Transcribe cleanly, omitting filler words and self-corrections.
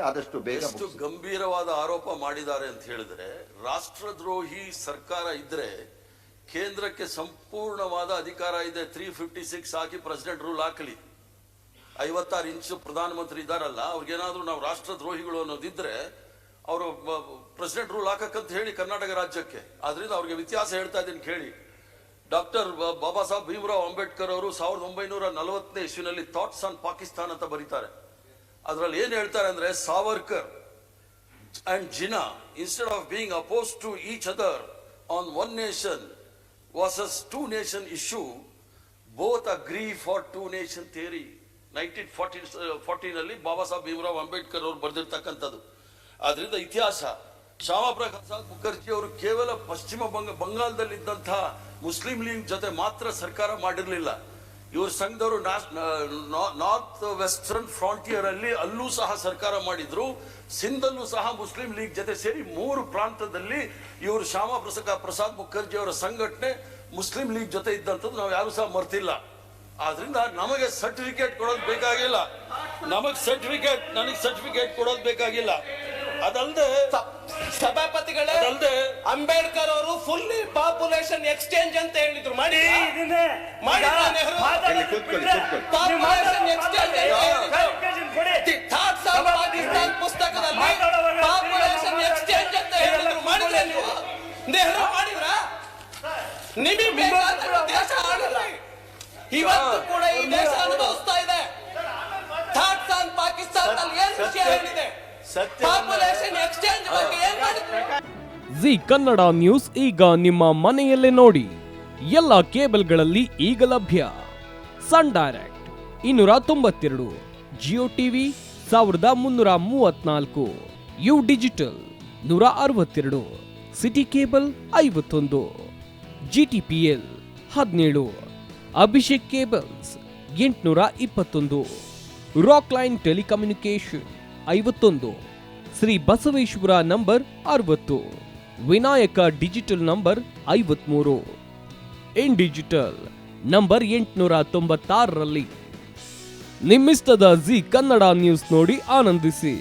ಆದಷ್ಟು ಬೇಗ ಎಷ್ಟು ಗಂಭೀರವಾದ ಆರೋಪ ಮಾಡಿದ್ದಾರೆ ಅಂತ ಹೇಳಿದ್ರೆ, ರಾಷ್ಟ್ರದ್ರೋಹಿ ಸರ್ಕಾರ ಇದ್ರೆ ಕೇಂದ್ರಕ್ಕೆ ಸಂಪೂರ್ಣವಾದ ಅಧಿಕಾರ ಇದೆ. 356 ಹಾಕಿ ಪ್ರೆಸಿಡೆಂಟ್ ರೂಲ್ ಹಾಕಲಿ. 56 ಇಂಚು ಪ್ರಧಾನಮಂತ್ರಿ ಇದ್ದಾರಲ್ಲ, ಅವ್ರಿಗೇನಾದ್ರೂ ನಾವು ರಾಷ್ಟ್ರದ್ರೋಹಿಗಳು ಅನ್ನೋದಿದ್ರೆ ಅವರು ಪ್ರೆಸಿಡೆಂಟ್ ರೂಲ್ ಹಾಕಕ್ಕಂತ ಹೇಳಿ ಕರ್ನಾಟಕ ರಾಜ್ಯಕ್ಕೆ. ಆದ್ರಿಂದ ಅವ್ರಿಗೆ ವ್ಯತ್ಯಾಸ ಹೇಳ್ತಾ ಇದ್ದೀನಿ ಕೇಳಿ. ಡಾಕ್ಟರ್ ಬಾಬಾ ಸಾಹೇಬ್ ಭೀಮರಾವ್ ಅಂಬೇಡ್ಕರ್ ಅವರು 1940ನೇ ಇಸ್ವಿನಲ್ಲಿ ಥಾಟ್ಸ್ ಆನ್ ಪಾಕಿಸ್ತಾನ್ ಅಂತ ಬರೀತಾರೆ. ಅದರಲ್ಲಿ ಏನ್ ಹೇಳ್ತಾರೆ ಅಂದ್ರೆ, Savarkar and Jinnah instead of being opposed to each other on one nation versus two nation issue, both agree for two nation theory. 1914 Baba Saheb Bhimrao Ambedkar ಅವರು ಬರೆದಿರ್ತಕ್ಕಂಥದ್ದು. ಆದ್ರಿಂದ ಇತಿಹಾಸ, ಶ್ಯಾಮಾ ಪ್ರಸಾದ್ ಮುಖರ್ಜಿ ಅವರು ಕೇವಲ ಪಶ್ಚಿಮ ಬಂಗಾಳದಲ್ಲಿದ್ದಂತಹ ಮುಸ್ಲಿಂ ಲೀಗ್ ಜೊತೆ ಮಾತ್ರ ಸರ್ಕಾರ ಮಾಡಿರಲಿಲ್ಲ. ಇವ್ರ ಸಂಘದವರು ನಾರ್ತ್ ವೆಸ್ಟರ್ನ್ ಫ್ರಾಂಟಿಯರ್ ಅಲ್ಲಿ ಅಲ್ಲೂ ಸಹ ಸರ್ಕಾರ ಮಾಡಿದ್ರು. ಸಿಂಧಲ್ಲೂ ಸಹ ಮುಸ್ಲಿಂ ಲೀಗ್ ಜೊತೆ ಸೇರಿ 3 ಪ್ರಾಂತದಲ್ಲಿ ಇವರು ಶ್ಯಾಮಾ ಪ್ರಸಾದ್ ಮುಖರ್ಜಿ ಅವರ ಸಂಘಟನೆ ಮುಸ್ಲಿಂ ಲೀಗ್ ಜೊತೆ ಇದ್ದಂಥದ್ದು ನಾವು ಯಾರು ಸಹ ಮರ್ತಿಲ್ಲ. ಆದ್ರಿಂದ ನಮಗೆ ಸರ್ಟಿಫಿಕೇಟ್ ಕೊಡೋದು ಬೇಕಾಗಿಲ್ಲ. ನನಗೆ ಸರ್ಟಿಫಿಕೇಟ್ ಕೊಡೋದು ಬೇಕಾಗಿಲ್ಲ. ಅದಲ್ಲದೆ ಸಭಾಪತಿಗಳೇ, ಅಂಬೇಡ್ಕರ್ ಅವರು ಫುಲ್ಲಿ ಪಾಪ್ಯುಲೇಷನ್ ಎಕ್ಸ್ಚೇಂಜ್ ಅಂತ ಹೇಳಿದ್ರು. ಮಾಡಿ ಪಾಪ್ಯುಲೇಷನ್ ಎಕ್ಸ್ಚೇಂಜ್ ಪುಸ್ತಕದಲ್ಲಿ ಪಾಪ್ಯುಲೇಷನ್ ಎಕ್ಸ್ಚೇಂಜ್ ಅಂತ ಹೇಳಿದ್ರು. ಮಾಡಿದ್ರೆ ನೀವು ನೆಹರು ಮಾಡಿದ್ರ? ನಿಮಗೆ ಬೇಕಾದ ದೇಶ ಆಡಲ್ಲ. ಇವತ್ತು ಕೂಡ ಈ ದೇಶ ಅನುಭವಿಸ್ತಾ ಇದೆ. ಥಾಟ್ಸ್ ಆನ್ ಪಾಕಿಸ್ತಾನದಲ್ಲಿ ಏನು ವಿಷಯ ಹೇಳಿದೆ? ಪಾಪ್ಯುಲೇಷನ್ ಎಕ್ಸ್ಚೇಂಜ್ ಬಗ್ಗೆ ಏನು ಮಾಡಿದ್ರು? ಜಿ ಕನ್ನಡ ನ್ಯೂಸ್ ಈಗ ನಿಮ್ಮ ಮನೆಯಲ್ಲೇ ನೋಡಿ. ಎಲ್ಲ ಕೇಬಲ್ಗಳಲ್ಲಿ ಈಗ ಲಭ್ಯ. Sun Direct 292, Jio TV 1334, U digital 162, city cable 51, GTPL 17, Abhishek cables 821, rock line telecommunication 51, Shri Basaveshwara number 60, Vinayaka digital number 53, in digital number 896ರಲ್ಲಿ. ನಿಮ್ಮಿಸ್ತದ ಜಿ ಕನ್ನಡ ನ್ಯೂಸ್ ನೋಡಿ ಆನಂದಿಸಿ.